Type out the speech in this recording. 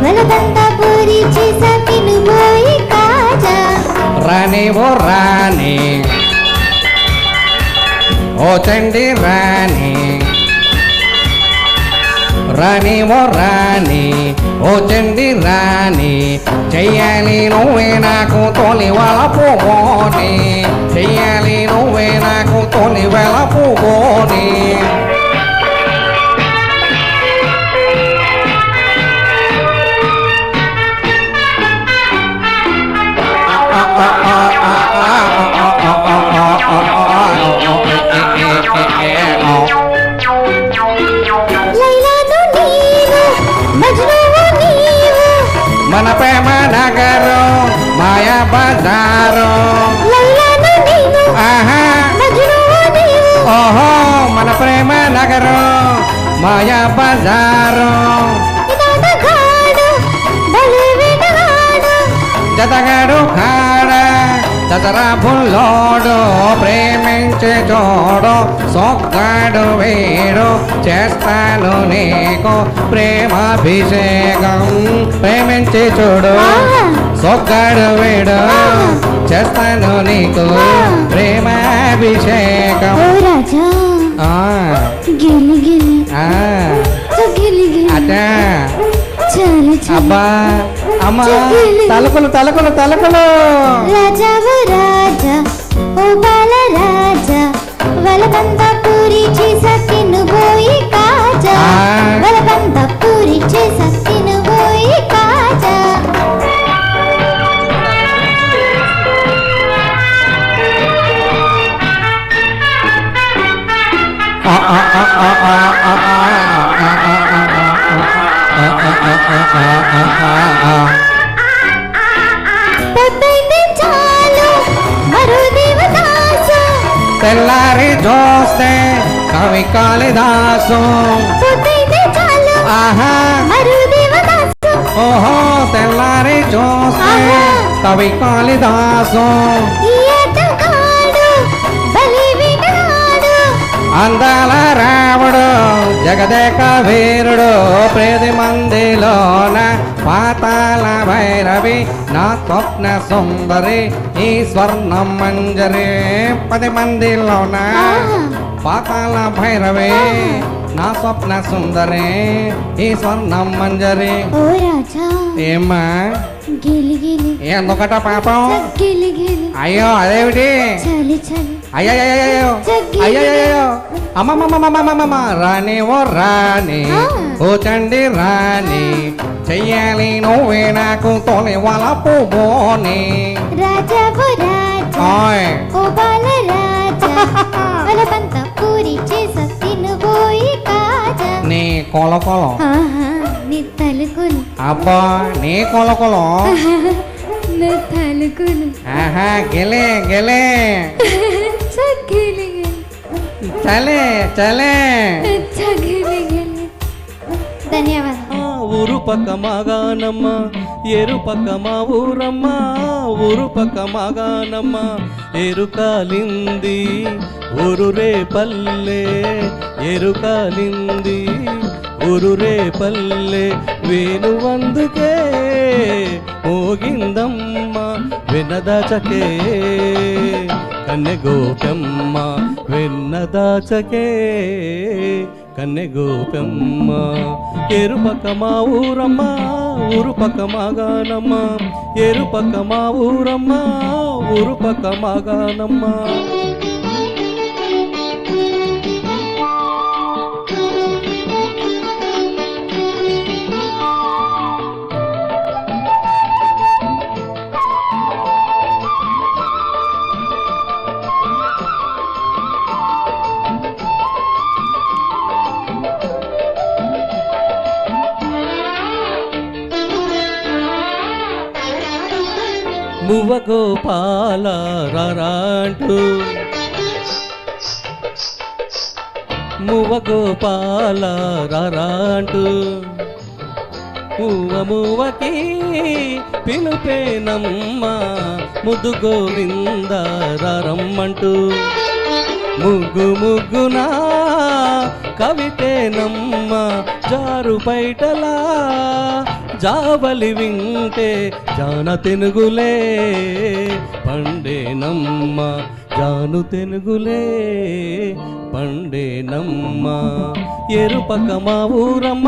బలబంతా పూరి చేసా తినుబోయి కాజా రాణి ఓ రాణి ఓ చండి రాణి రాణి ఓ రాణి ఓ చండి రాణి చెయ్యాలి నువ్వే నాకు తొలి వలపుగోని చెయ్యాలి నువ్వే నాకు తొలి వలపుగోని మన ప్రేమ నగరు మాయా బజారు ఆహా ఓహో మన ప్రేమ నగరు మాయా బజారు జతగాడు కాడ దసరా బుల్లోడు ప్రేమించే చోడు సొగ్గాడు వేడు చేస్తాను నీకు ప్రేమాభిషేకం ప్రేమించే చూడు సొగ్గాడు వేడు చేస్తాను నీకు ప్రేమాభిషేకం అదా అబ్బా అమ్మా తలుకులు తలుకులు తలుకులు రాజావు రాజా ఓ బాల రాజా వలబంత పూరి చేసా తినుబోయి కాజా వలబంత పూరి చేసా తినుబోయి కాజా తెల్లారి చూస్తే కవి కాళిదాసు ఆహా ఓహో తెల్లారి చూస్తే కవి కాళిదాసు అందాల రాముడు జగదేక వీరుడు ప్రేది మందిలోన పాతాల భైరవి నా స్వప్న సుందరి ఈ స్వర్ణం మంజరి 10 మందిలోన పాతాల భైరవి నా స్వప్న సుందరి ఈ స్వర్ణం మంజరి ఏమ్మా ఎందుకట పాపం అయ్యో అదేమిటి అయ్యో అయ్యో అమ్మమ్మమ్మమ్మమ్మమ్మ రాణి ఓ రాణి ఓ చండి రాణి చెయ్యాలి నువ్వే నాకు తొలి వలపుగోని నీ కొలకొలం అబ్బా నీ కొలకొలం ఆహా గెలే గెలే చలే చలే ధన్యవాదాలు ఊరు పక్క మగానమ్మ ఏరు పక్క మా ఊరమ్మ ఊరు పక్క మగానమ్మ ఎరుకాలింది ఊరు రే పల్లె ఎరుకాలింది ఊరు రే పల్లె వేణువందుకే మోగిందమ్మ వినదాచకే కన్నె గోపెమ్మ విన్నదాచకే కన్నె గోపెమ్మ ఎరుపక్క మా ఊరమ్మ ఊరు పక్క మగానమ్మ ఎరుపక్క మా ఊరమ్మ ఊరు పక్క మగానమ్మ మువ్వ గోపాల రారాంటూ మువ్వ గోపాల రారాంటూ మువ్వ మువ్వకి పిలుపేనమ్మ ముద్దు గోవింద రమ్మంటూ ముగ్గు ముగ్గునా కవితేనమ్మ జారు బయటలా జావలి వింటే జాన తెనుగులే పండేనమ్మ జాను తెనుగులే పండేనమ్మ ఎరుపక మా ఊరమ్మ